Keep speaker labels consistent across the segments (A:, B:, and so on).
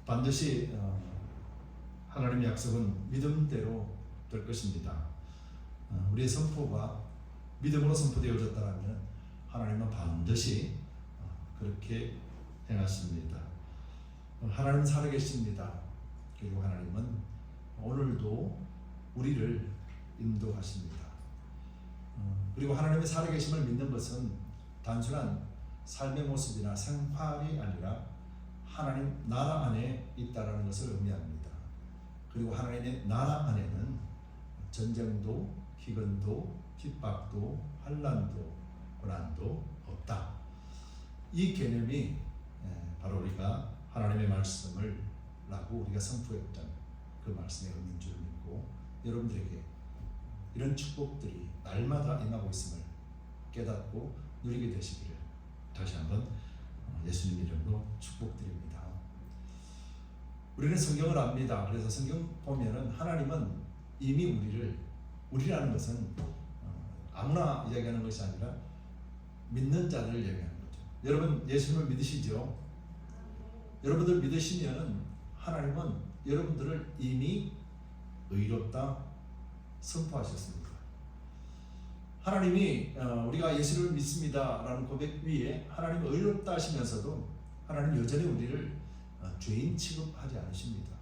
A: 반드시 하나님의 약속은 믿음대로 될 것입니다. 우리의 선포가 믿음으로 선포되어졌다면 하나님은 반드시 그렇게 행하십니다. 하나님은 살아계십니다. 그리고 하나님은 오늘도 우리를 인도하십니다. 그리고 하나님의 살아계심을 믿는 것은 단순한 삶의 모습이나 생활이 아니라 하나님 나라 안에 있다는 것을 의미합니다. 그리고 하나님의 나라 안에는 전쟁도, 기근도, 핍박도, 환난도, 고난도 없다. 이 개념이 바로 우리가 하나님의 말씀을 라고 우리가 선포했던 그 말씀의 의미인 줄 믿고, 여러분들에게 이런 축복들이 날마다 임하고 있음을 깨닫고 누리게 되시기를 다시 한번 예수님 이름으로 축복드립니다. 우리는 성경을 압니다. 그래서 성경 보면은 하나님은 이미 우리라는 것은 아무나 이야기하는 것이 아니라 믿는 자들을 이야기하는 거죠. 여러분 예수님을 믿으시죠? 여러분들 믿으시면 하나님은 여러분들을 이미 의롭다 선포하셨습니다. 하나님이 우리가 예수를 믿습니다라는 고백 위에 하나님은 의롭다 하시면서도 하나님 여전히 우리를 죄인 취급하지 않으십니다.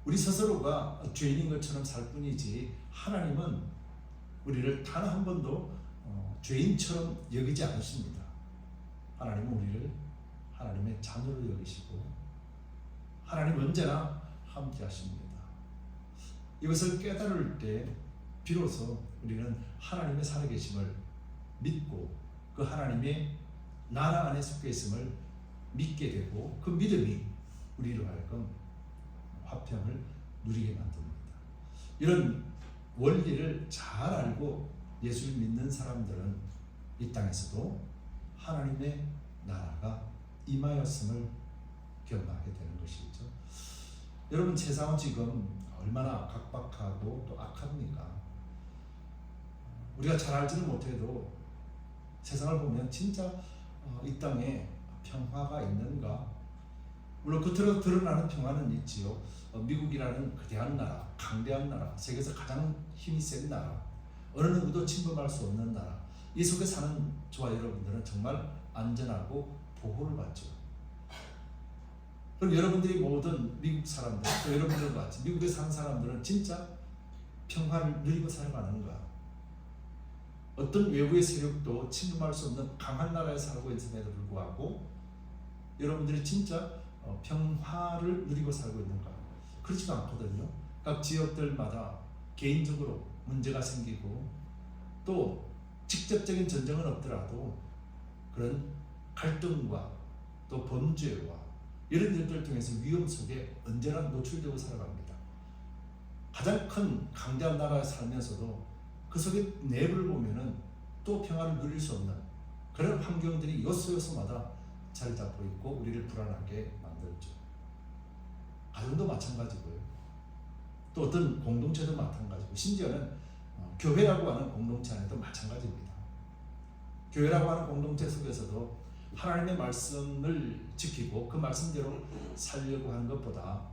A: 우리 스스로가 죄인인 것처럼 살 뿐이지 하나님은 우리를 단 한 번도 죄인처럼 여기지 않으십니다. 하나님은 우리를 하나님의 자녀로 여기시고 하나님 언제나 함께 하십니다. 이것을 깨달을 때 비로소 우리는 하나님의 살아계심을 믿고 그 하나님의 나라 안에 속해 있음을 믿게 되고, 그 믿음이 우리로 하여금 화평을 누리게 만듭니다. 이런 원리를 잘 알고 예수를 믿는 사람들은 이 땅에서도 하나님의 나라가 임하였음을 경험하게 되는 것이죠. 여러분 세상은 지금 얼마나 각박하고 또 악합니까? 우리가 잘 알지는 못해도 세상을 보면 진짜 이 땅에 평화가 있는가? 물론 겉으로 드러나는 평화는 있지요. 미국이라는 거대한 나라, 강대한 나라, 세계에서 가장 힘이 센 나라, 어느 누구도 침범할 수 없는 나라, 이 속에 사는 저와 여러분들은 정말 안전하고 보호를 받죠. 그럼 여러분들이 모든 미국 사람들, 또 여러분들과 같이 미국에 사는 사람들은 진짜 평화를 누리고 살아가는가? 어떤 외부의 세력도 침범할 수 없는 강한 나라에 살고 있음에도 불구하고 여러분들이 진짜 평화를 누리고 살고 있는가? 그렇지가 않거든요. 각 지역들마다 개인적으로 문제가 생기고, 또 직접적인 전쟁은 없더라도 그런 갈등과 또 범죄와 이런 일들을 통해서 위험 속에 언제나 노출되고 살아갑니다. 가장 큰 강대한 나라에 살면서도 그 속에 내부를 보면은 또 평화를 누릴 수 없는 그런 환경들이 요소요소마다 자리 잡고 있고 우리를 불안하게 만들죠. 가정도 마찬가지고요. 또 어떤 공동체도 마찬가지고, 심지어는 교회라고 하는 공동체 안에도 마찬가지입니다. 교회라고 하는 공동체 속에서도 하나님의 말씀을 지키고 그 말씀대로 살려고 하는 것보다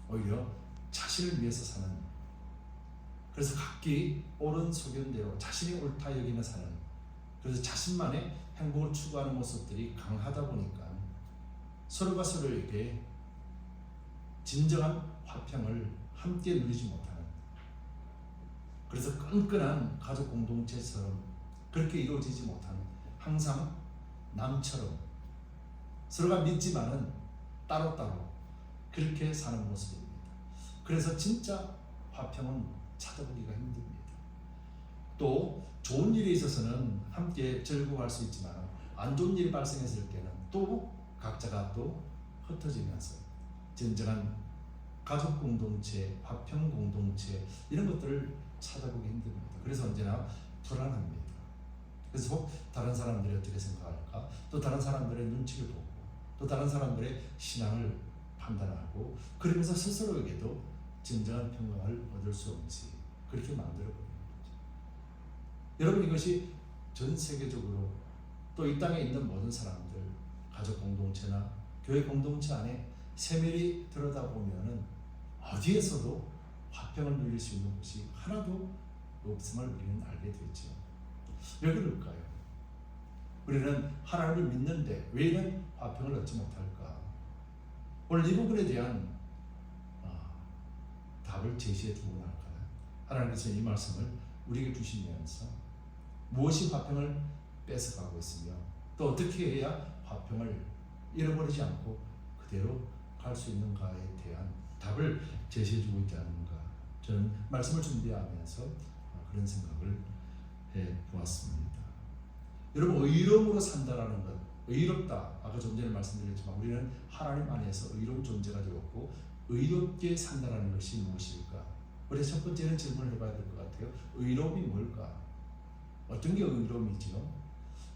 A: 오히려 자신을 위해서 사는, 그래서 각기 옳은 소견대로 자신이 옳다 여기며 사는, 그래서 자신만의 행복을 추구하는 모습들이 강하다 보니까 서로가 서로에게 진정한 화평을 함께 누리지 못하는, 그래서 끈끈한 가족 공동체처럼 그렇게 이루어지지 못하는, 항상 남처럼 서로가 믿지만은 따로따로 그렇게 사는 모습입니다. 그래서 진짜 화평은 찾아보기가 힘듭니다. 또 좋은 일에 있어서는 함께 즐거워할 수 있지만 안 좋은 일이 발생했을 때는 또 각자가 또 흩어지면서 진정한 가족 공동체, 화평 공동체 이런 것들을 찾아보기 힘듭니다. 그래서 언제나 불안합니다. 그래서 다른 사람들이 어떻게 생각할까? 또 다른 사람들의 눈치를 보고 또 다른 사람들의 신앙을 판단하고, 그러면서 스스로에게도 진정한 평강을 얻을 수 없지 그렇게 만들어버리는 거죠. 여러분, 이것이 전 세계적으로 또 이 땅에 있는 모든 사람들, 가족 공동체나 교회 공동체 안에 세밀히 들여다보면은 어디에서도 화평을 누릴 수 있는 곳이 하나도 없음을 우리는 알게 되죠. 왜 그럴까요? 우리는 하나님을 믿는데 왜 이런 화평을 얻지 못할까? 오늘 이 부분에 대한 답을 제시해 주고 나갈까요? 하나님께서 이 말씀을 우리에게 주시면서 무엇이 화평을 뺏어가고 있으며 또 어떻게 해야 화평을 잃어버리지 않고 그대로 갈 수 있는가에 대한 답을 제시해 주고 있지 않은가, 저는 말씀을 준비하면서 그런 생각을 해 보았습니다. 여러분, 의로움으로 산다라는 것, 의롭다, 아까 좀 전에 말씀드렸지만 우리는 하나님 안에서 의로운 존재가 되었고 의롭게 산다라는 것이 무엇일까? 우리 첫 번째는 질문을 해봐야 될 것 같아요. 의로움이 뭘까? 어떤 게 의로움이죠?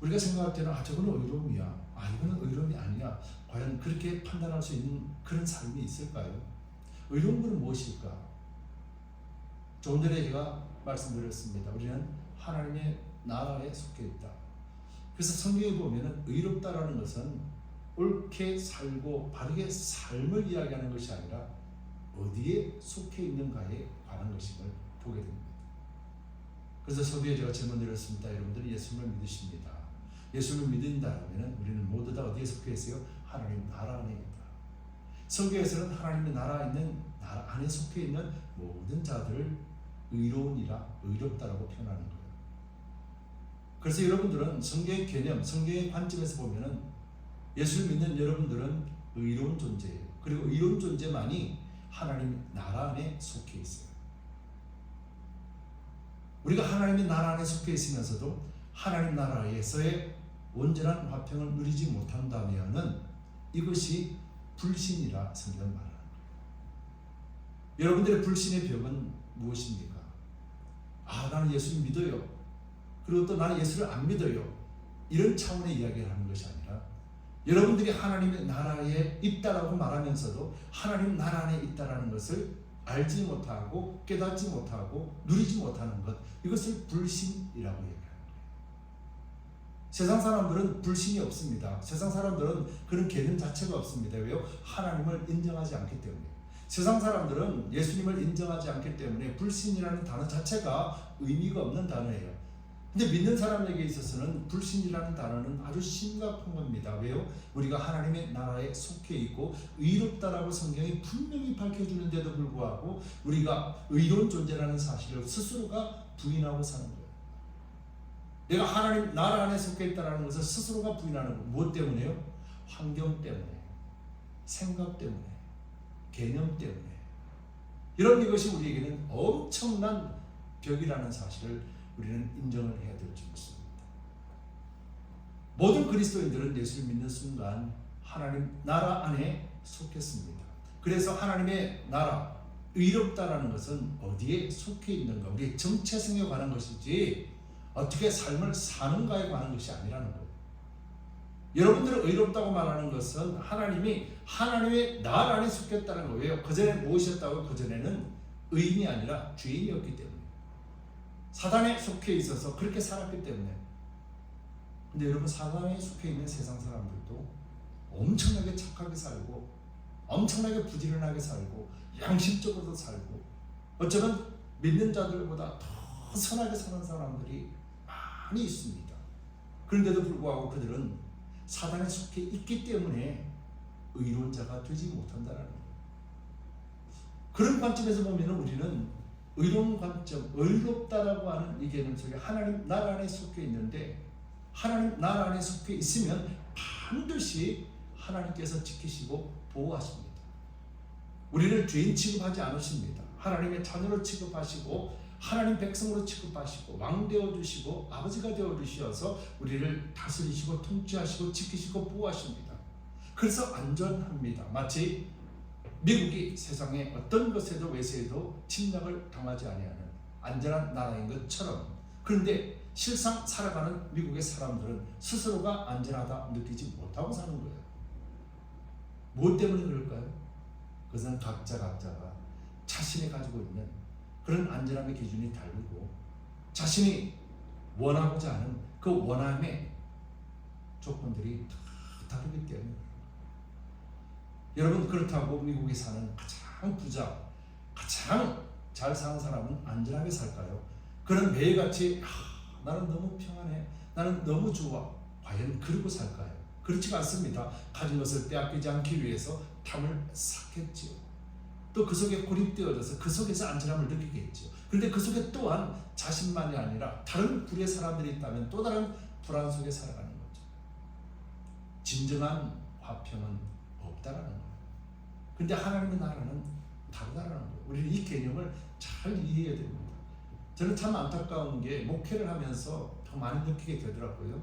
A: 우리가 생각할 때는 저거는 의로움이야, 이거는 의로움이 아니야, 과연 그렇게 판단할 수 있는 그런 삶이 있을까요? 의로움은 무엇일까? 조금 전에 제가 말씀드렸습니다. 우리는 하나님의 나라에 속해 있다. 그래서 성경에 보면 의롭다라는 것은 옳게 살고 바르게 삶을 이야기하는 것이 아니라 어디에 속해 있는가에 관한 것임을 보게 됩니다. 그래서 서두에 제가 질문 드렸습니다. 여러분들이 예수님을 믿으십니다. 예수님을 믿는다면 우리는 모두 다 어디에 속해 있어요? 하나님 나라 안에 있다. 성경에서는 하나님의 나라 안에 속해 있는 모든 자들을 의로운이라, 의롭다라고 표현하는 거예요. 그래서 여러분들은 성경의 개념, 성경의 관점에서 보면은 예수를 믿는 여러분들은 의로운 존재예요. 그리고 의로운 존재만이 하나님 나라 안에 속해 있어요. 우리가 하나님의 나라 안에 속해 있으면서도 하나님 나라에서의 온전한 화평을 누리지 못한다면은 이것이 불신이라 성경은 말하는 거예요. 여러분들의 불신의 벽은 무엇입니까? 나는 예수를 믿어요. 그리고 또 나는 예수를 안 믿어요. 이런 차원의 이야기를 하는 것이 아니라 여러분들이 하나님의 나라에 있다라고 말하면서도 하나님 나라 안에 있다라는 것을 알지 못하고 깨닫지 못하고 누리지 못하는 것, 이것을 불신이라고 얘기합니다. 세상 사람들은 불신이 없습니다. 세상 사람들은 그런 개념 자체가 없습니다. 왜요? 하나님을 인정하지 않기 때문에. 세상 사람들은 예수님을 인정하지 않기 때문에 불신이라는 단어 자체가 의미가 없는 단어예요. 근데 믿는 사람에게 있어서는 불신이라는 단어는 아주 심각한 겁니다. 왜요? 우리가 하나님의 나라에 속해 있고 의롭다라고 성경이 분명히 밝혀주는데도 불구하고 우리가 의로운 존재라는 사실을 스스로가 부인하고 사는 거예요. 내가 하나님 나라 안에 속해 있다는 것을 스스로가 부인하는 것. 무엇 때문에요? 환경 때문에, 생각 때문에, 개념 때문에. 이런 이것이 우리에게는 엄청난 벽이라는 사실을 우리는 인정을 해야 될 줄 믿습니다. 모든 그리스도인들은 예수를 믿는 순간 하나님 나라 안에 속했습니다. 그래서 하나님의 나라, 의롭다라는 것은 어디에 속해 있는가, 우리의 정체성에 관한 것이지 어떻게 삶을 사는가에 관한 것이 아니라는 거예요. 여러분들은 의롭다고 말하는 것은 하나님이 하나님의 나라 안에 속했다는 거예요. 그전에 무엇이었다고? 그전에는 의인이 아니라 죄인이었기 때문에, 사단에 속해 있어서 그렇게 살았기 때문에. 근데 여러분, 사단에 속해 있는 세상 사람들도 엄청나게 착하게 살고 엄청나게 부지런하게 살고 양심적으로도 살고 어쩌면 믿는 자들보다 더 선하게 사는 사람들이 많이 있습니다. 그런데도 불구하고 그들은 사단에 속해 있기 때문에 의로운 자가 되지 못한다는 거예요. 그런 관점에서 보면 우리는 의로운 관점, 의롭다라고 하는 이 개념 속에 하나님 나라 안에 속해 있는데, 하나님 나라 안에 속해 있으면 반드시 하나님께서 지키시고 보호하십니다. 우리를 죄인 취급하지 않으십니다. 하나님의 자녀로 취급하시고 하나님 백성으로 취급하시고 왕 되어주시고 아버지가 되어주셔서 우리를 다스리시고 통치하시고 지키시고 보호하십니다. 그래서 안전합니다. 마치 미국이 세상의 어떤 것에도 외세에도 침략을 당하지 아니하는 안전한 나라인 것처럼. 그런데 실상 살아가는 미국의 사람들은 스스로가 안전하다 느끼지 못하고 사는 거예요. 무엇 때문에 그럴까요? 그것은 각자가 자신이 가지고 있는 그런 안전함의 기준이 다르고 자신이 원하고자 하는 그 원함의 조건들이 다 다르기 때문에. 여러분, 그렇다고 미국에 사는 가장 부자, 가장 잘 사는 사람은 안전하게 살까요? 그런 매일같이 나는 너무 평안해, 나는 너무 좋아, 과연 그러고 살까요? 그렇지가 않습니다. 가진 것을 빼앗기지 않기 위해서 탐을 쌓겠지요. 또 그 속에 고립되어져서 그 속에서 안전함을 느끼겠지요. 그런데 그 속에 또한 자신만이 아니라 다른 불의 사람들이 있다면 또 다른 불안 속에 살아가는 거죠. 진정한 화평은 없다라는 거예요. 그런데 하나님의 나라는 다르다라는 거예요. 우리는 이 개념을 잘 이해해야 됩니다. 저는 참 안타까운 게 목회를 하면서 더 많이 느끼게 되더라고요.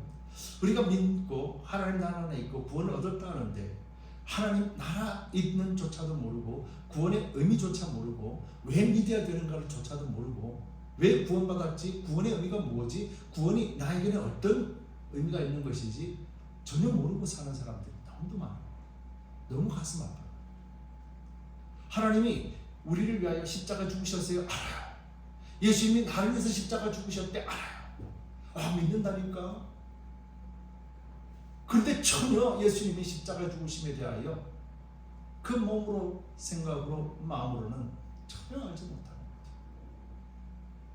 A: 우리가 믿고 하나님 나라 안에 있고 구원을 얻었다는데 하나님 나라 있는 조차도 모르고 구원의 의미조차 모르고 왜 믿어야 되는가를 조차도 모르고 왜 구원받았지? 구원의 의미가 뭐지? 구원이 나에게는 어떤 의미가 있는 것이지? 전혀 모르고 사는 사람들이 너무 많아요. 너무 가슴 아파요. 하나님이 우리를 위하여 십자가 죽으셨어요? 알아요. 예수님이 나를 위해서 십자가 죽으셨대? 알아요. 믿는다니까? 그런데 전혀 예수님이 십자가 죽으심에 대하여 그 몸으로, 생각으로, 마음으로는 전혀 알지 못하는 거죠.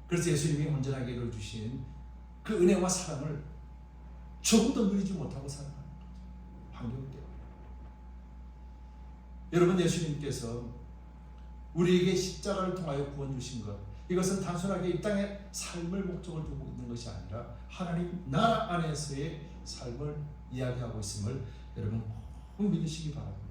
A: 그래서 예수님이 온전하게 이루어주신 그 은혜와 사랑을 조금도 누리지 못하고 살아가는 거죠. 환경 때문에. 여러분, 예수님께서 우리에게 십자가를 통하여 구원 주신 것, 이것은 단순하게 이 땅의 삶을 목적을 두고 있는 것이 아니라 하나님 나라 안에서의 삶을 이야기하고 있음을 여러분 꼭 믿으시기 바랍니다.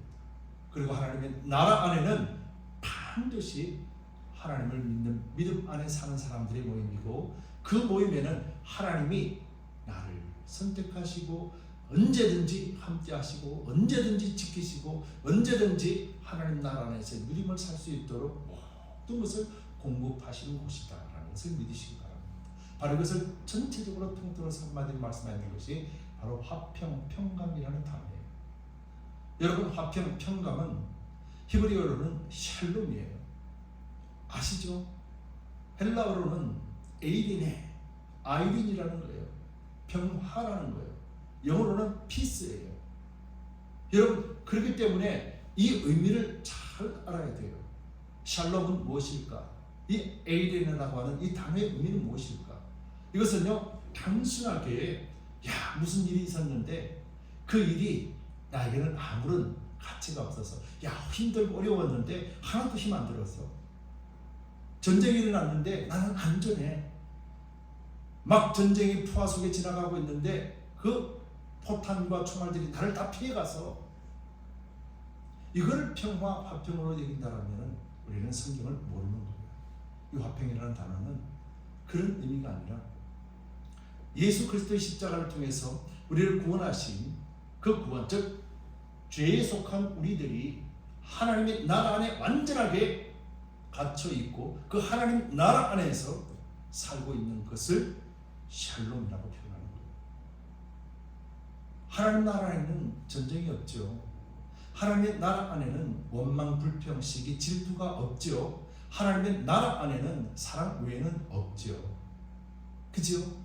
A: 그리고 하나님의 나라 안에는 반드시 하나님을 믿는 믿음 안에 사는 사람들의 모임이고, 그 모임에는 하나님이 나를 선택하시고 언제든지 함께 하시고 언제든지 지키시고 언제든지 하나님 나라 안에서 누림을 살 수 있도록 모든 것을 공급하시는 곳이다라는 것을 믿으시기 바랍니다. 바로 이것을 전체적으로 통틀어서 한마디로 말씀하는 것이 바로 화평, 평강이라는 단어예요. 여러분, 화평, 평강은 히브리어로는 샬롬이에요. 아시죠? 헬라어로는 에이린에, 아이린이라는 거예요. 평화라는 거예요. 영어로는 피스예요. 여러분, 그렇기 때문에 이 의미를 잘 알아야 돼요. 샬롬은 무엇일까? 이 에이린이라고 하는 이 단어의 의미는 무엇일까? 이것은요, 단순하게 무슨 일이 있었는데 그 일이 나에게는 아무런 가치가 없어서 힘들고 어려웠는데 하나도 힘 안 들었어. 전쟁이 일어났는데 나는 안전해. 막 전쟁이 포화 속에 지나가고 있는데 그 포탄과 총알들이 나를 다 피해가서, 이걸 평화, 화평으로 여긴다라면 우리는 성경을 모르는 거예요. 이 화평이라는 단어는 그런 의미가 아니라 예수 그리스도의 십자가를 통해서 우리를 구원하신 그 구원, 즉 죄에 속한 우리들이 하나님의 나라 안에 완전하게 갇혀 있고 그 하나님 나라 안에서 살고 있는 것을 샬롬이라고 표현하는 거예요. 하나님 나라에는 전쟁이 없죠. 하나님의 나라 안에는 원망, 불평, 시기, 질투가 없죠. 하나님의 나라 안에는 사랑 외에는 없죠. 그죠?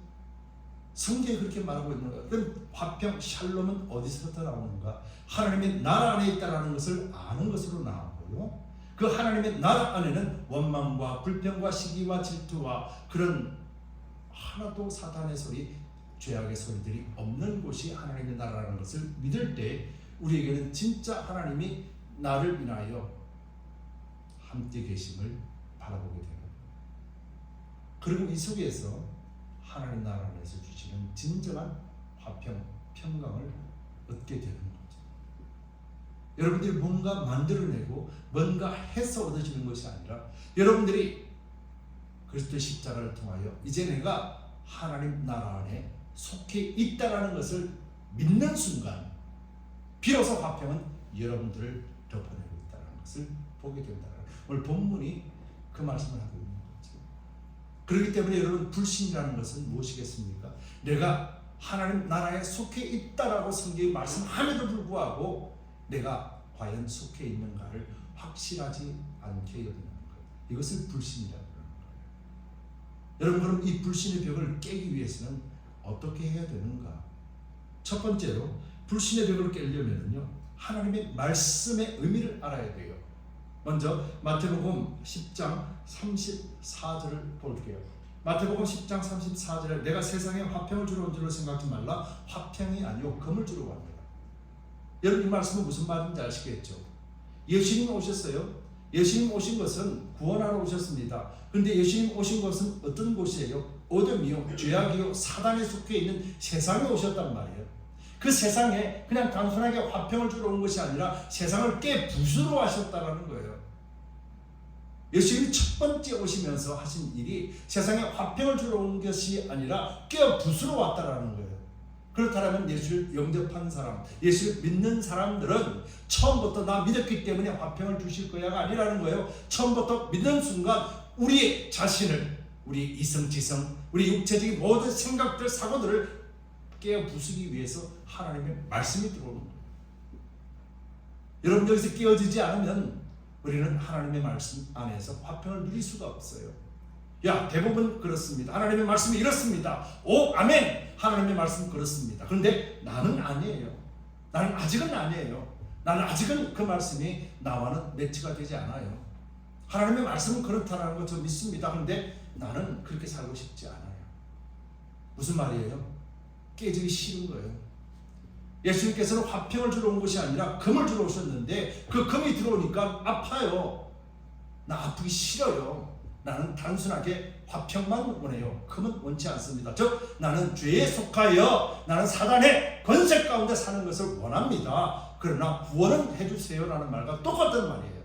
A: 성경이 그렇게 말하고 있는 거예요. 그럼 화평, 샬롬은 어디서부터 나오는가? 하나님의 나라 안에 있다는 것을 아는 것으로 나오고요. 그 하나님의 나라 안에는 원망과 불평과 시기와 질투와 그런 하나도 사탄의 소리, 죄악의 소리들이 없는 곳이 하나님의 나라라는 것을 믿을 때 우리에게는 진짜 하나님이 나를 인하여 함께 계심을 바라보게 되는, 그리고 이 속에서 하나님 나라 안에서 주시는 진정한 화평, 평강을 얻게 되는 거죠. 여러분들이 뭔가 만들어내고 뭔가 해서 얻어지는 것이 아니라 여러분들이 그리스도의 십자가를 통하여 이제 내가 하나님 나라 안에 속해 있다라는 것을 믿는 순간 비로소 화평은 여러분들을 덮어내고 있다는 것을 보게 된다. 오늘 본문이 그 말씀을 하고 있는 거죠. 그렇기 때문에 여러분, 불신이라는 것은 무엇이겠습니까? 내가 하나님 나라에 속해 있다라고 성경이 말씀함에도 불구하고 내가 과연 속해 있는가를 확실하지 않게 여기는 것, 이것을 불신이라고 하는 거예요. 여러분, 그럼 이 불신의 벽을 깨기 위해서는 어떻게 해야 되는가? 첫 번째로 불신의 벽을 깨려면요, 하나님의 말씀의 의미를 알아야 돼요. 먼저 마태복음 10장 34절을 볼게요. 마태복음 10장 34절에 내가 세상에 화평을 주러 온 줄로 생각하지 말라. 화평이 아니요 금을 주러 왔노라. 여러분 이 말씀은 무슨 말인지 아시겠죠? 예수님 오셨어요. 예수님 오신 것은 구원하러 오셨습니다. 그런데 예수님 오신 것은 어떤 곳이에요? 어둠이요, 죄악이요, 사단에 속해 있는 세상에 오셨단 말이에요. 그 세상에 그냥 단순하게 화평을 주러 온 것이 아니라 세상을 깨부수러 하셨다는 거예요. 예수님이 첫 번째 오시면서 하신 일이 세상에 화평을 주러 온 것이 아니라 깨부수러 왔다는 거예요. 그렇다면 예수를 영접한 사람, 예수를 믿는 사람들은 처음부터 나 믿었기 때문에 화평을 주실 거야가 아니라는 거예요. 처음부터 믿는 순간 우리 자신을, 우리 이성지성, 우리 육체적인 모든 생각들, 사고들을 깨어 부수기 위해서 하나님의 말씀이 들어오는 거예요. 여러분 여기서 깨어지지 않으면 우리는 하나님의 말씀 안에서 화평을 누릴 수가 없어요. 야, 대부분 그렇습니다. 하나님의 말씀이 이렇습니다. 오, 아멘. 하나님의 말씀 그렇습니다. 그런데 나는 아니에요. 나는 아직은 아니에요. 나는 아직은 그 말씀이 나와는 매치가 되지 않아요. 하나님의 말씀은 그렇다는 거 저 믿습니다. 그런데 나는 그렇게 살고 싶지 않아요. 무슨 말이에요? 깨지기 싫은 거예요. 예수님께서는 화평을 주러 온 것이 아니라 금을 주러 오셨는데 그 금이 들어오니까 아파요. 나 아프기 싫어요. 나는 단순하게 화평만 원해요. 금은 원치 않습니다. 즉 나는 죄에 속하여 나는 사단의 권세 가운데 사는 것을 원합니다. 그러나 구원은 해주세요 라는 말과 똑같은 말이에요.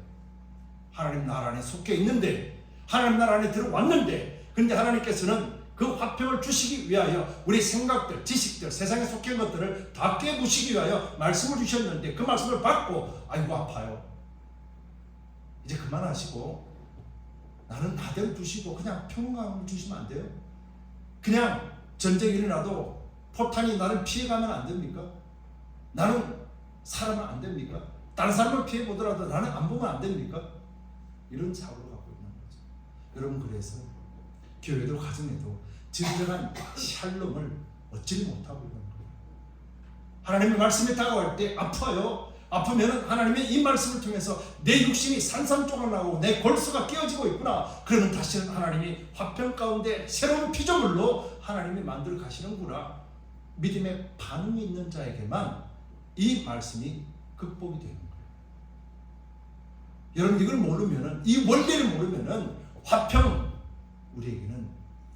A: 하나님 나라 안에 속해 있는데, 하나님 나라 안에 들어왔는데, 근데 하나님께서는 그 화평을 주시기 위하여 우리 생각들, 지식들, 세상에 속해 있는 것들을 다 깨부시기 위하여 말씀을 주셨는데 그 말씀을 받고 아이고 아파요. 이제 그만하시고 나는 나대로 두시고 그냥 평강을 주시면 안 돼요? 그냥 전쟁이 일어나도 포탄이 나를 피해가면 안 됩니까? 나는 살아면 안 됩니까? 다른 사람을 피해보더라도 나는 안 보면 안 됩니까? 이런 사고를 갖고 있는 거죠. 여러분 그래서 교회도 가정에도 진정한 샬롬을 얻지 못하고 있는 거예요. 하나님의 말씀이 다가올 때 아파요. 아프면 하나님의 이 말씀을 통해서 내 육신이 산산조각나고 내 골수가 깨어지고 있구나. 그러면 다시는 하나님이 화평 가운데 새로운 피조물로 하나님이 만들어 가시는구나. 믿음의 반응이 있는 자에게만 이 말씀이 극복이 되는 거예요. 여러분 이걸 모르면은, 이 원리를 모르면은 화평 우리에게는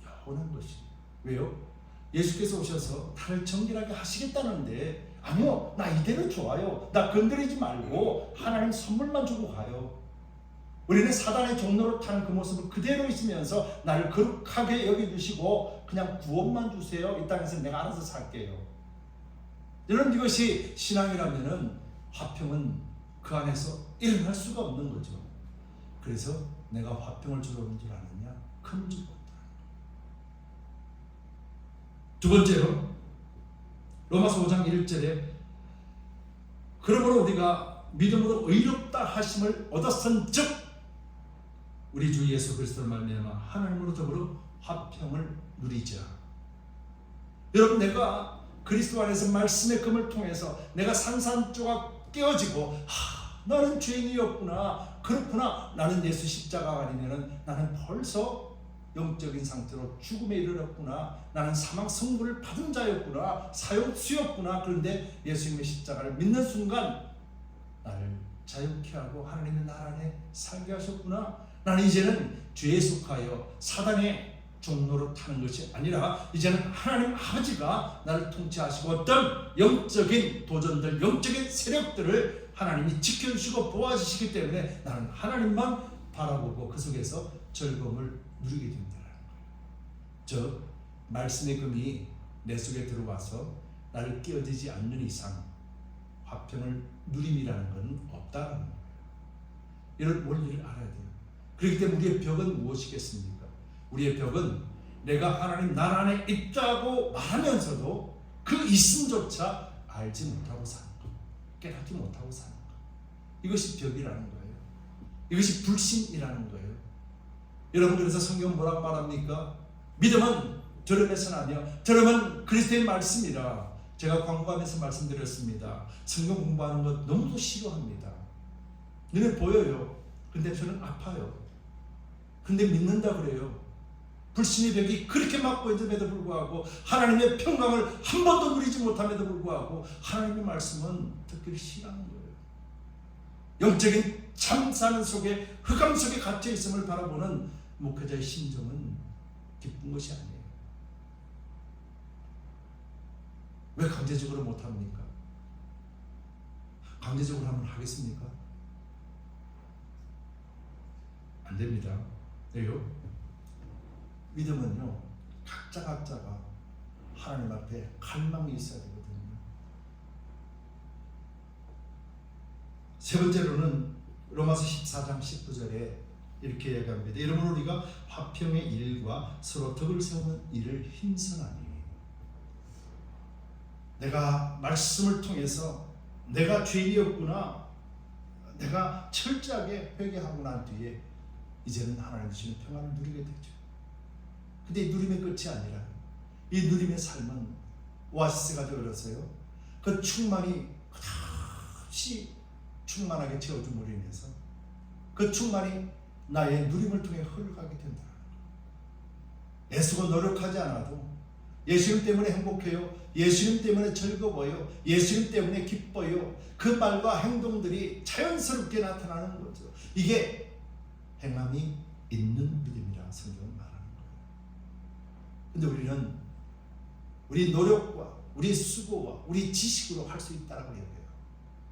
A: 영원한 것입니다. 왜요? 예수께서 오셔서 나를 정결하게 하시겠다는데 아니요, 나 이대로 좋아요. 나 건드리지 말고 하나님 선물만 주고 가요. 우리는 사단의 종로로 타는 그 모습을 그대로 있으면서 나를 거룩하게 여겨주시고 그냥 구원만 주세요. 이 땅에서 내가 알아서 살게요. 여러분 이것이 신앙이라면은 화평은 그 안에서 일어날 수가 없는 거죠. 그래서 내가 화평을 주러 온 줄 아느냐? 큰 줄 없다. 두 번째로 로마서 5장 1절에 그러므로 우리가 믿음으로 의롭다 하심을 얻었은즉 우리 주 예수 그리스도를 말미암아 하나님으로 더불어 화평을 누리자. 여러분 내가 그리스도 안에서 말씀의 금을 통해서 내가 산산조각 깨어지고 나는 죄인이었구나, 그렇구나, 나는 예수 십자가가 아니면은 나는 벌써 영적인 상태로 죽음에 이르렀구나, 나는 사망 선고를 받은 자였구나, 사형수였구나. 그런데 예수님의 십자가를 믿는 순간 나를 자유케 하고 하나님의 나라 안에 살게 하셨구나. 나는 이제는 죄에 속하여 사단의 종로로 타는 것이 아니라 이제는 하나님 아버지가 나를 통치하시고 어떤 영적인 도전들, 영적인 세력들을 하나님이 지켜주시고 도와주시기 때문에 나는 하나님만 바라보고 그 속에서 즐거움을 누리게 된다는 거예요. 즉 말씀의 금이 내 속에 들어와서 나를 깨어지지 않는 이상 화평을 누림이라는 것은 없다는 거예요. 이런 원리를 알아야 돼요. 그렇기 때문에 우리의 벽은 무엇이겠습니까? 우리의 벽은 내가 하나님 나라 안에 있다고 말하면서도 그 있음조차 알지 못하고 사는 것, 깨닫지 못하고 사는 것. 이것이 벽이라는 거예요. 이것이 불신이라는 거예요. 여러분 그래서 성경은 뭐라고 말합니까? 믿음은 들음에서 나며 들음은 그리스도의 말씀이라. 제가 광고하면서 말씀드렸습니다. 성경 공부하는 것 너무도 싫어합니다. 눈에 보여요. 근데 저는 아파요. 근데 믿는다 그래요. 불신의 벽이 그렇게 막고 있음에도 불구하고, 하나님의 평강을 한 번도 누리지 못함에도 불구하고 하나님의 말씀은 듣기를 싫어하는 거예요. 영적인 참사는 속에, 흑암 속에 갇혀 있음을 바라보는 목회자의 심정은 기쁜 것이 아니에요. 왜 강제적으로 못합니까? 강제적으로 하면 하겠습니까? 안 됩니다. 왜요? 믿음은요, 각자가 하나님 앞에 갈망이 있어야 되거든요. 세 번째로는 로마서 14장 19절에 이렇게 얘기합니다. 이러므로 우리가 화평의 일과 서로 덕을 세우는 일을 힘쓰나니, 내가 말씀을 통해서 내가 죄인이었구나, 내가 철저하게 회개하고 난 뒤에 이제는 하나님 주시는 평안을 누리게 되죠. 근데 이 누림의 끝이 아니라, 이 누림의 삶은 오아시스가 되어서요, 그 충만이 끝없이 충만하게 채워줌으로 인해서 그 충만이 나의 누림을 통해 흘러가게 된다. 애쓰고 노력하지 않아도 예수님 때문에 행복해요, 예수님 때문에 즐거워요, 예수님 때문에 기뻐요, 그 말과 행동들이 자연스럽게 나타나는 거죠. 이게 행함이 있는 믿음이라 성경은 말하는 거예요. 근데 우리는 우리 노력과 우리 수고와 우리 지식으로 할 수 있다고 얘기해요.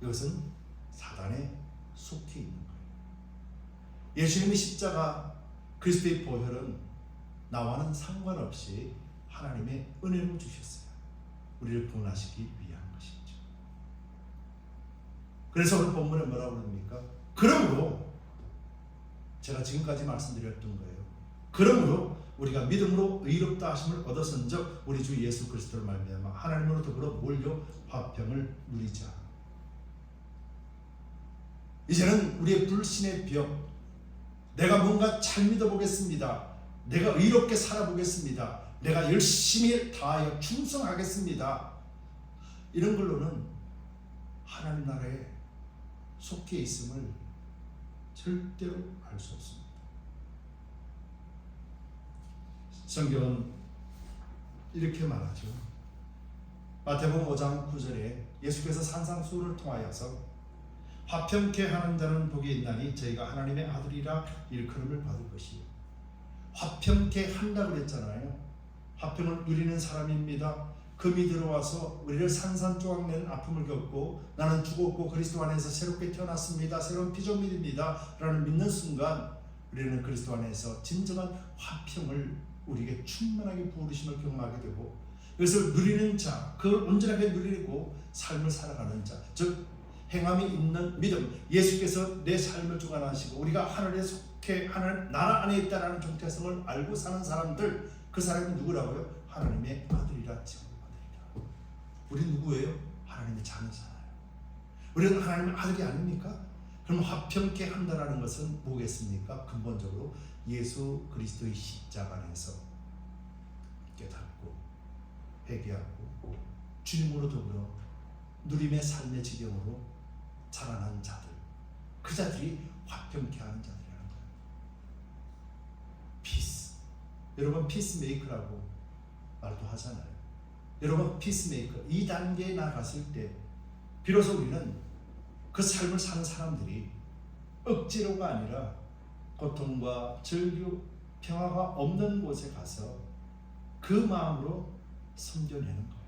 A: 이것은 사단에 속해 있는 거예요. 예수님의 십자가, 그리스도의 보혈은 나와는 상관없이 하나님의 은혜로 주셨어요. 우리를 구원하시기 위한 것이죠. 그래서 오늘 본문에 뭐라고 그럽니까? 그러므로, 제가 지금까지 말씀드렸던 거예요. 그러므로 우리가 믿음으로 의롭다 하심을 얻었은즉 우리 주 예수 그리스도를 말미암아 하나님으로 더불어 몰려 화평을 누리자. 이제는 우리의 불신의 벽, 내가 뭔가 잘 믿어보겠습니다, 내가 의롭게 살아보겠습니다, 내가 열심히 다하여 충성하겠습니다, 이런 걸로는 하나님 나라에 속해 있음을 절대로 알 수 없습니다. 성경은 이렇게 말하죠. 마태복음 5장 9절에 예수께서 산상수훈을 통하여서 화평케 하는 자는 복이 있나니 저희가 하나님의 아들이라 일컬음을 받을 것이요. 화평케 한다고 그랬잖아요. 화평을 누리는 사람입니다. 금이 들어와서 우리를 산산조각내는 아픔을 겪고 나는 죽었고 그리스도 안에서 새롭게 태어났습니다, 새로운 피조물입니다 라는 믿는 순간 우리는 그리스도 안에서 진정한 화평을 우리에게 충만하게 부으심을 경험하게 되고, 그것을 누리는 자, 그걸 온전하게 누리고 삶을 살아가는 자, 즉 행함이 있는 믿음, 예수께서 내 삶을 주관하시고 우리가 하늘에 속해 하늘 나라 안에 있다라는 정체성을 알고 사는 사람들, 그 사람이 누구라고요? 하나님의 아들이라 지금받으리라. 우리 누구예요? 하나님의 자녀잖아요. 우리는 하나님의 아들이 아닙니까? 그럼 화평케 한다라는 것은 뭐겠습니까? 근본적으로 예수 그리스도의 십자가 안에서 깨닫고 회개하고 주님으로 더불어 누림의 삶의 지경으로 자라난 자들, 그 자들이 화평케 하는 자들이라는 거예요. 피스, 여러분 피스메이커라고 말도 하잖아요. 여러분 피스메이커, 이 단계에 나갔을 때 비로소 우리는 그 삶을 사는 사람들이 억지로가 아니라 고통과 절규, 평화가 없는 곳에 가서 그 마음으로 섬겨내는 거예요.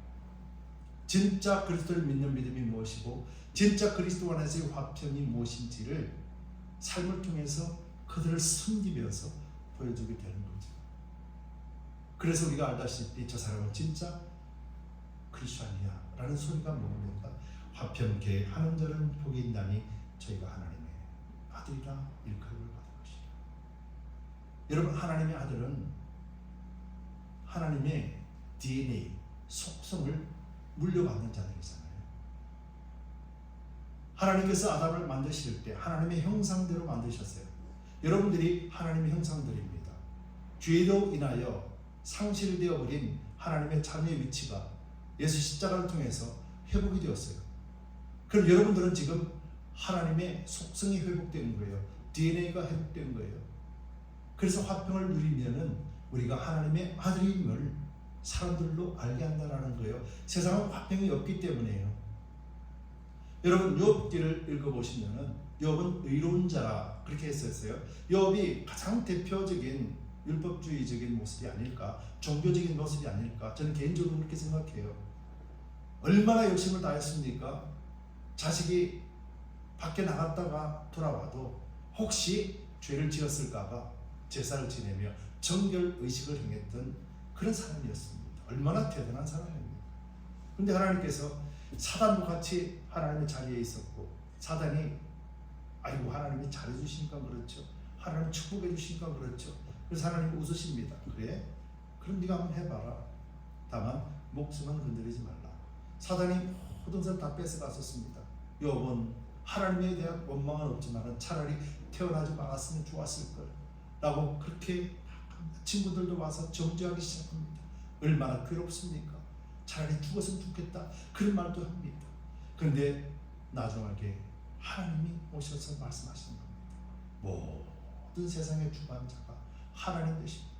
A: 진짜 그리스도를 믿는 믿음이 무엇이고 진짜 그리스도 안에서의 화평이 무엇인지를 삶을 통해서 그들을 섬기면서 보여주게 되는 거죠. 그래서 우리가 알다시피 저 사람은 진짜 크리스찬이야 라는 소리가 뭡니까? 화평케 하는 자는 복이 있나니 저희가 하나님의 아들이라 일컬음을 받을 것이다. 여러분, 하나님의 아들은 하나님의 DNA, 속성을 물려받는 자들이잖아요. 하나님께서 아담을 만드실 때 하나님의 형상대로 만드셨어요. 여러분들이 하나님의 형상들입니다. 죄로 인하여 상실되어 버린 하나님의 자녀의 위치가 예수 십자가를 통해서 회복이 되었어요. 그럼 여러분들은 지금 하나님의 속성이 회복된 거예요. DNA가 회복된 거예요. 그래서 화평을 누리면은 우리가 하나님의 아들임을 사람들로 알게 한다는 거예요. 세상은 화평이 없기 때문에요. 여러분 욥기를 읽어보시면은 욥은 의로운 자라 그렇게 했었어요. 욥이 가장 대표적인 율법주의적인 모습이 아닐까, 종교적인 모습이 아닐까, 저는 개인적으로 그렇게 생각해요. 얼마나 열심을 다했습니까? 자식이 밖에 나갔다가 돌아와도 혹시 죄를 지었을까봐 제사를 지내며 정결의식을 행했던 그런 사람이었습니다. 얼마나 대단한 사람입니다. 그런데 하나님께서 사단도 같이 하나님의 자리에 있었고, 사단이 아이고 하나님이 잘해주시니까 그렇죠, 하나님 축복해 주시니까 그렇죠. 그래서 하나님 웃으십니다. 그래? 그럼 네가 한번 해봐라. 다만 목숨은 건드리지 말라. 사단이 모든 것을 다 뺏어갔었습니다. 욥은 하나님에 대한 원망은 없지만 차라리 태어나지 말았으면 좋았을 걸 라고 그렇게 친구들도 와서 정죄하기 시작합니다. 얼마나 괴롭습니까? 차라리 죽었으면 좋겠다 그런 말도 합니다. 그런데 나중에 하나님이 오셔서 말씀하시는 겁니다. 모든 세상의 주관자가 하나님 되십니다.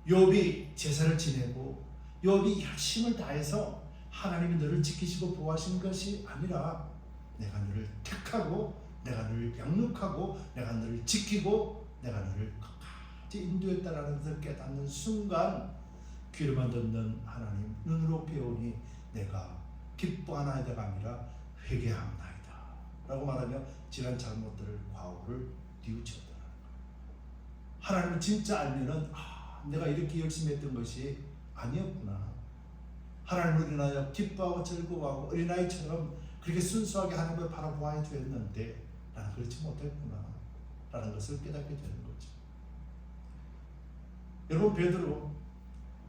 A: 욥이 제사를 지내고 욥이 열심을 다해서 하나님이 너를 지키시고 보호하신 것이 아니라 내가 너를 택하고 내가 너를 양육하고 내가 너를 지키고 내가 너를 끝까지 인도했다라는 것을 깨닫는 순간 귀로만 듣는 하나님 눈으로 배우니 내가 기뻐하나이다가 아니라 회개하나이다 라고 말하며 지난 잘못들을 과오를 뉘우쳤다는 거예요. 하나님을 진짜 알면은 내가 이렇게 열심히 했던 것이 아니었구나. 하나님을 인하여 기뻐하고 즐거워하고 어린아이처럼 그렇게 순수하게 하나님을 바라보아야 되었는데 나는 그렇지 못했구나 라는 것을 깨닫게 되는 거죠. 여러분 베드로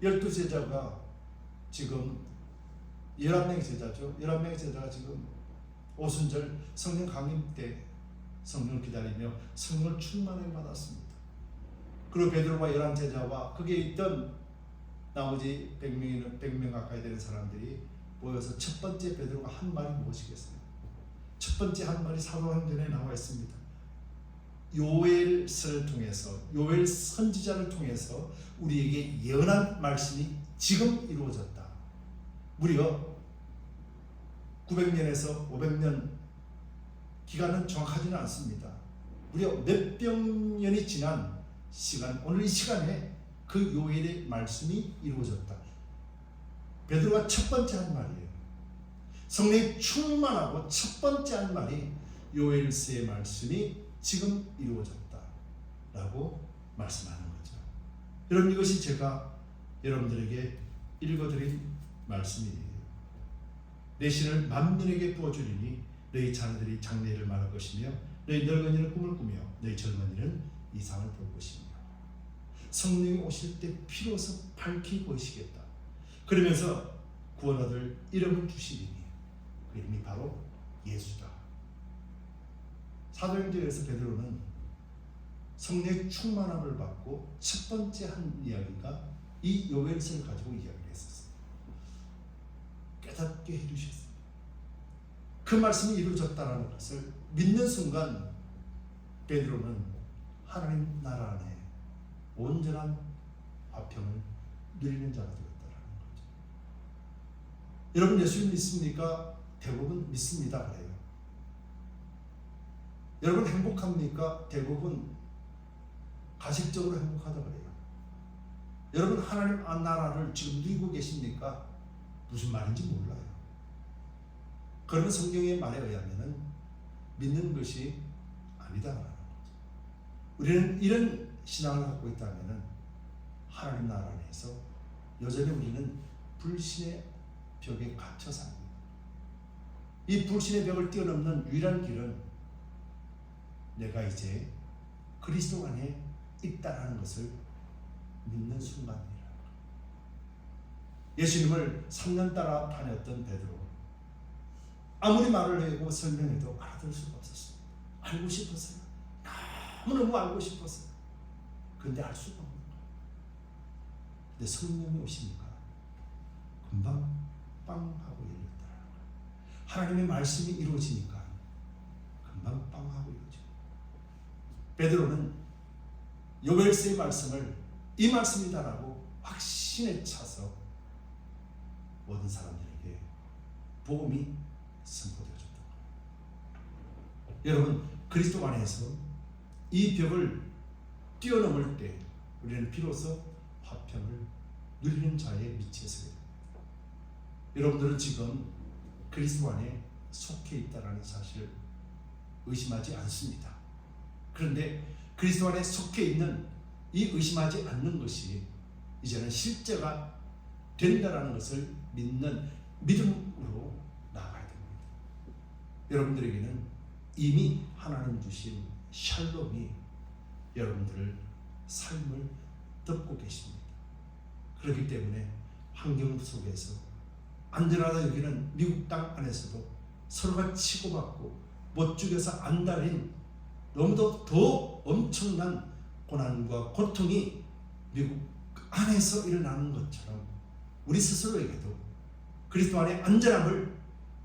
A: 12제자가 지금 11명의 제자죠. 11명의 제자가 지금 오순절 성령 강림 때 성령을 기다리며 성령을 충만하게 받았습니다. 그리고 베드로와 11제자와 거기에 있던 나머지 100명 가까이 되는 사람들이 모여서 첫 번째 베드로가 한 말이 무엇이겠어요? 첫 번째 한 말이 사도행전에 나와 있습니다. 요엘서를 통해서, 요엘 선지자를 통해서 우리에게 예언한 말씀이 지금 이루어졌다. 무려 900년에서 500년 기간은 정확하지는 않습니다. 무려 몇백 년이 지난 시간, 오늘 이 시간에 그 요엘의 말씀이 이루어졌다. 베드로가 첫 번째 한 말이에요. 성령이 충만하고 첫 번째 한 말이 요엘서의 말씀이 지금 이루어졌다 라고 말씀하는 거죠. 여러분 이것이 제가 여러분들에게 읽어드린 말씀이에요. 내 신을 만민에게 부어주리니 너희 자녀들이 장래를 말할 것이며 너희 늙은이는 꿈을 꾸며 너희 젊은이는 이상을 볼 것이며 성령이 오실 때 비로소 밝히 보이시겠다. 그러면서 구원 얻을 이름을 주시리니 그 이름이 바로 예수다. 사도행전에서 베드로는 성령의 충만함을 받고 첫 번째 한 이야기가 이 요엘서를 가지고 이야기를 했었어요. 깨닫게 해주셨어요. 그 말씀이 이루어졌다는 것을 믿는 순간 베드로는 하나님 나라 안에 온전한 화평을 누리는 자가 되었다는 거죠. 여러분 예수님 믿습니까? 대부분 믿습니다 그래요. 여러분 행복합니까? 대부분 가식적으로 행복하다 그래요. 여러분 하나님 나라를 지금 누리고 계십니까? 무슨 말인지 몰라요. 그러면 성경의 말에 의하면 믿는 것이 아니다라는 거죠. 우리는 이런 신앙을 갖고 있다면 하나님 나라 안에서 여전히 우리는 불신의 벽에 갇혀 삽니다. 이 불신의 벽을 뛰어넘는 유일한 길은 내가 이제 그리스도 안에 있다라는 것을 믿는 순간이라. 예수님을 3년 따라 다녔던 베드로, 아무리 말을 하고 설명해도 알아들을 수가 없었습니다. 알고 싶었어요. 너무너무 알고 싶었어요. 그런데 알 수가 없는 거예요. 근데 성령이 오시니까 금방 빵 하고 열렸다. 하나님의 말씀이 이루어지니까 금방 빵 하고 이루어져. 베드로는 요엘서의 말씀을 이 말씀이다라고 확신에 차서 모든 사람들에게 복음이 선포되어졌다. 여러분, 그리스도 안에서 이 벽을 뛰어넘을 때 우리는 비로소 화평을 누리는 자의 위치에 서게 됩니다. 여러분들은 지금 그리스도 안에 속해 있다는 사실을 의심하지 않습니다. 그런데 그리스도 안에 속해 있는 이 의심하지 않는 것이 이제는 실제가 된다라는 것을 믿는 믿음으로 나아가야 됩니다. 여러분들에게는 이미 하나님 주신 샬롬이 여러분들을 삶을 덮고 계십니다. 그렇기 때문에 환경 속에서 안전하다 여기는 미국 땅 안에서도 서로가 치고받고 못 죽여서 안달인 너무도 더 엄청난 고난과 고통이 미국 안에서 일어나는 것처럼 우리 스스로에게도 그리스도 안의 안전함을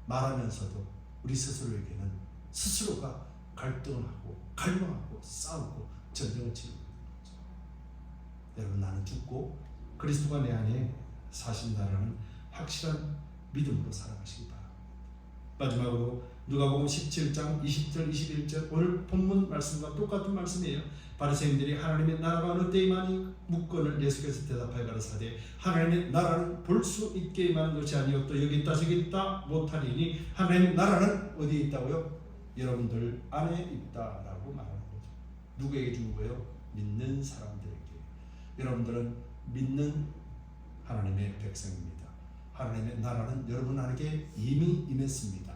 A: 말하면서도 우리 스스로에게는 스스로가 갈등을 하고 갈망하고 싸우고 전쟁을 치르고 있는 거죠. 여러분, 나는 죽고 그리스도가 내 안에 사신다라는 확실한 믿음으로 살아가시기 바랍니다. 마지막으로 누가복음 17장 20절 21절 오늘 본문 말씀과 똑같은 말씀이에요. 바리새인들이 하나님의 나라가 어느 때에 임하니 묻거늘 예수께서 대답하여 가라사대 하나님의 나라는 볼 수 있게 임하는 것이 아니요 또 여기 있다 저기 있다 못하리니 하나님의 나라는 어디에 있다고요? 여러분들 안에 있다라고 말하는 거죠. 누구에게 준 거예요? 믿는 사람들에게. 여러분들은 믿는 하나님의 백성입니다. 하나님의 나라는 여러분 안에게 이미 임했습니다.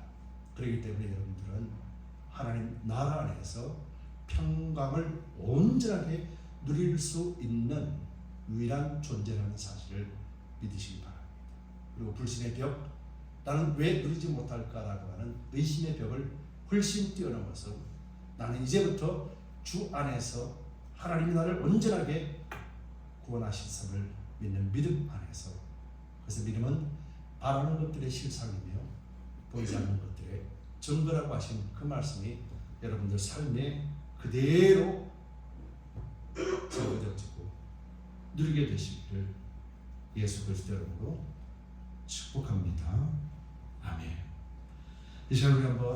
A: 그렇기 때문에 여러분들은 하나님 나라 안에서 평강을 온전하게 누릴 수 있는 유일한 존재라는 사실을 믿으시기 바랍니다. 그리고 불신의 벽, 나는 왜 누리지 못할까라고 하는 의심의 벽을 훨씬 뛰어넘어서 나는 이제부터 주 안에서 하나님이 나를 온전하게 구원하실 을 믿는 믿음 안에서, 그래서 믿음은 바라는 것들의 실상이며 보이지 않는 것들의 증거라고 하신 그 말씀이 여러분들 삶에 그대로 적어져지고 누리게 되시기를 예수 그리스도 이름으로 축복합니다. 아멘. 이 시간 우리 한번